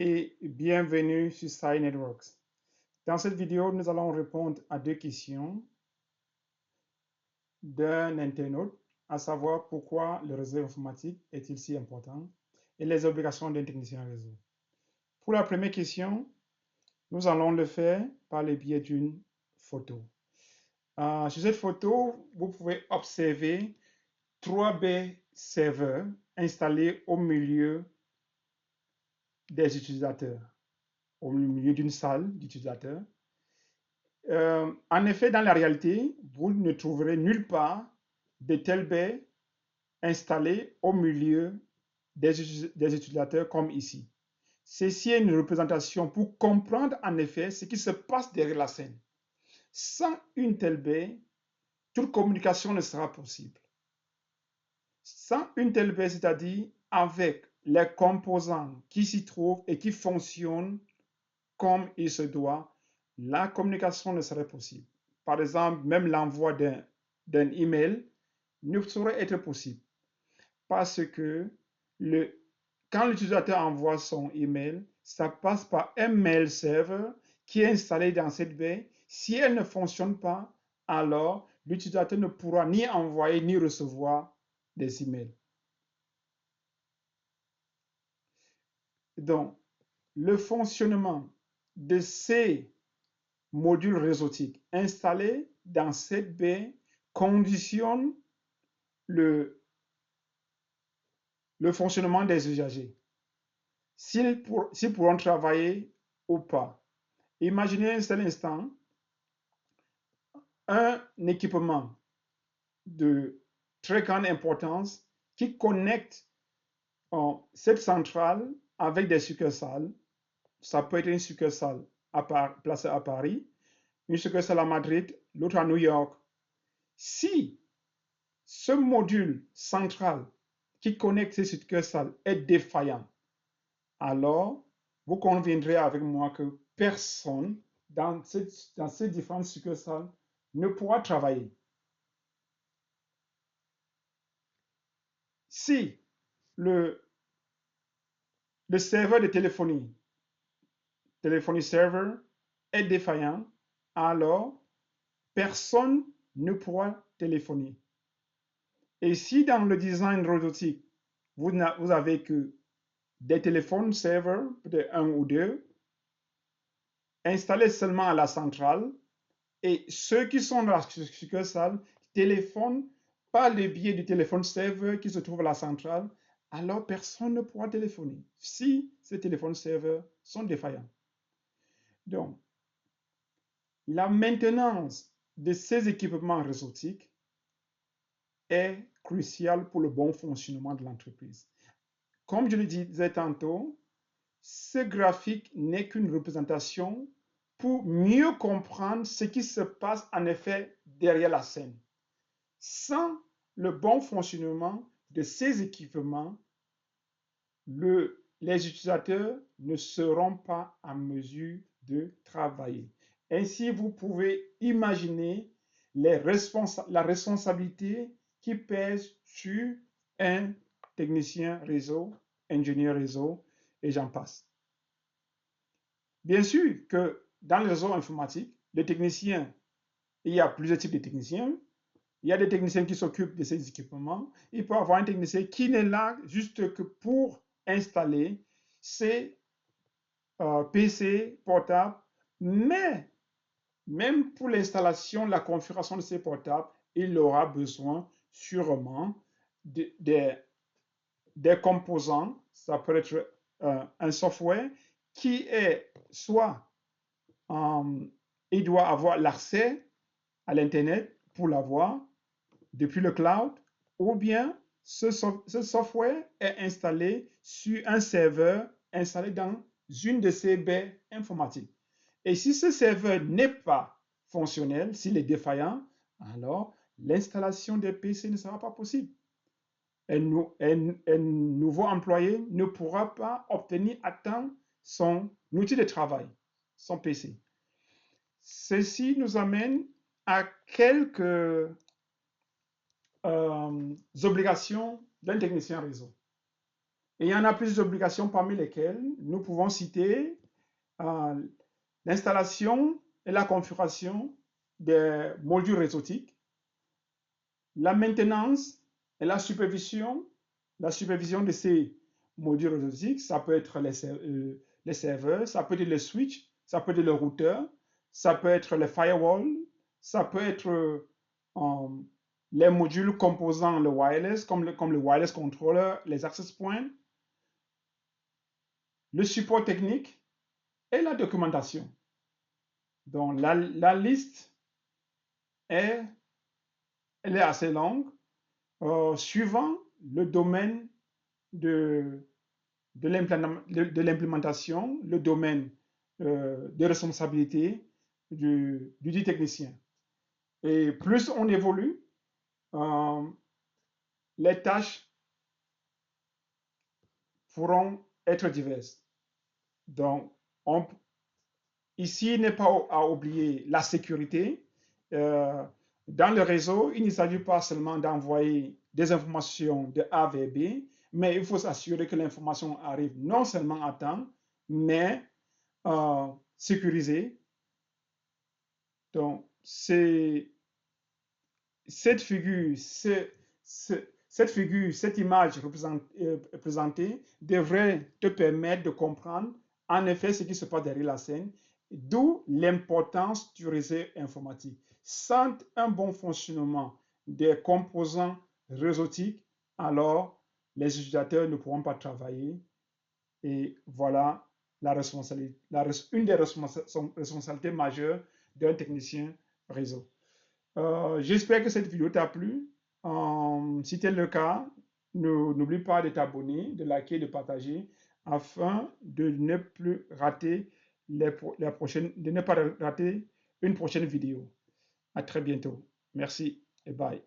Et bienvenue sur Sai Networks. Dans cette vidéo, nous allons répondre à deux questions d'un internaute, à savoir pourquoi le réseau informatique est-il si important et les obligations d'un technicien réseau. Pour la première question, nous allons le faire par le biais d'une photo. Sur cette photo, vous pouvez observer 3B serveurs installés au milieu des utilisateurs, au milieu d'une salle d'utilisateurs. En effet, dans la réalité, vous ne trouverez nulle part de tels baies installés au milieu des utilisateurs comme ici. Ceci est une représentation pour comprendre en effet ce qui se passe derrière la scène. Sans une telle baie, toute communication ne sera possible. Sans une telle baie, c'est-à-dire avec les composants qui s'y trouvent et qui fonctionnent comme il se doit, la communication ne serait possible. Par exemple, même l'envoi d'un email ne saurait être possible parce que quand l'utilisateur envoie son email, ça passe par un mail server qui est installé dans cette baie. Si elle ne fonctionne pas, alors l'utilisateur ne pourra ni envoyer ni recevoir des emails. Donc, le fonctionnement de ces modules réseautiques installés dans cette baie conditionne le fonctionnement des usagers, s'ils pourront travailler ou pas. Imaginez un seul instant un équipement de très grande importance qui connecte cette centrale avec des succursales. Ça peut être une succursale placée à Paris, une succursale à Madrid, l'autre à New York. Si ce module central qui connecte ces succursales est défaillant, alors vous conviendrez avec moi que personne dans ces différentes succursales ne pourra travailler. Si le serveur de téléphonie server, est défaillant, alors personne ne pourra téléphoner. Et si dans le design réseautique, vous avez que des téléphones serveurs, peut-être un ou deux, installés seulement à la centrale, et ceux qui sont dans la succursale téléphonent par le biais du téléphone serveur qui se trouve à la centrale, alors personne ne pourra téléphoner si ces téléphones serveurs sont défaillants. Donc, la maintenance de ces équipements réseautiques est cruciale pour le bon fonctionnement de l'entreprise. Comme je le disais tantôt, ce graphique n'est qu'une représentation pour mieux comprendre ce qui se passe en effet derrière la scène. Sans le bon fonctionnement de ces équipements, les utilisateurs ne seront pas en mesure de travailler. Ainsi, vous pouvez imaginer la responsabilité qui pèse sur un technicien réseau, ingénieur réseau, et j'en passe. Bien sûr que dans les réseaux informatiques, les techniciens, il y a plusieurs types de techniciens. Il y a des techniciens qui s'occupent de ces équipements. Il peut y avoir un technicien qui n'est là juste que pour installer ces PC portables, mais même pour l'installation, la configuration de ces portables, il aura besoin sûrement des composants. Ça peut être un software qui est soit il doit avoir l'accès à l'Internet pour l'avoir depuis le cloud, ou bien ce software est installé sur un serveur installé dans une de ces baies informatiques. Et si ce serveur n'est pas fonctionnel, s'il est défaillant, alors l'installation des PC ne sera pas possible. Un nouveau employé ne pourra pas obtenir à temps son outil de travail, son PC. Ceci nous amène à quelques obligations d'un technicien réseau. Et il y en a plusieurs obligations parmi lesquelles nous pouvons citer l'installation et la configuration des modules réseautiques, la maintenance et la supervision de ces modules réseautiques. Ça peut être les serveurs, ça peut être les switches, ça peut être le routeur, ça peut être les firewalls, ça peut être les modules composant le wireless, comme le wireless controller, les access points, le support technique et la documentation. Donc la liste elle est assez longue, suivant le domaine de l'implémentation, le domaine de responsabilité du dit technicien. Et plus on évolue, les tâches pourront être diverses. Donc, ici, il n'est pas à oublier la sécurité. Dans le réseau, il ne s'agit pas seulement d'envoyer des informations de A vers B, mais il faut s'assurer que l'information arrive non seulement à temps, mais sécurisée. Donc, cette figure, cette image présentée devrait te permettre de comprendre en effet ce qui se passe derrière la scène, d'où l'importance du réseau informatique. Sans un bon fonctionnement des composants réseautiques, alors les utilisateurs ne pourront pas travailler. Et voilà une des responsabilités majeures d'un technicien réseau. J'espère que cette vidéo t'a plu. Si c'est le cas, n'oublie pas de t'abonner, de liker, de partager afin de ne plus rater de ne pas rater une prochaine vidéo. À très bientôt. Merci et bye.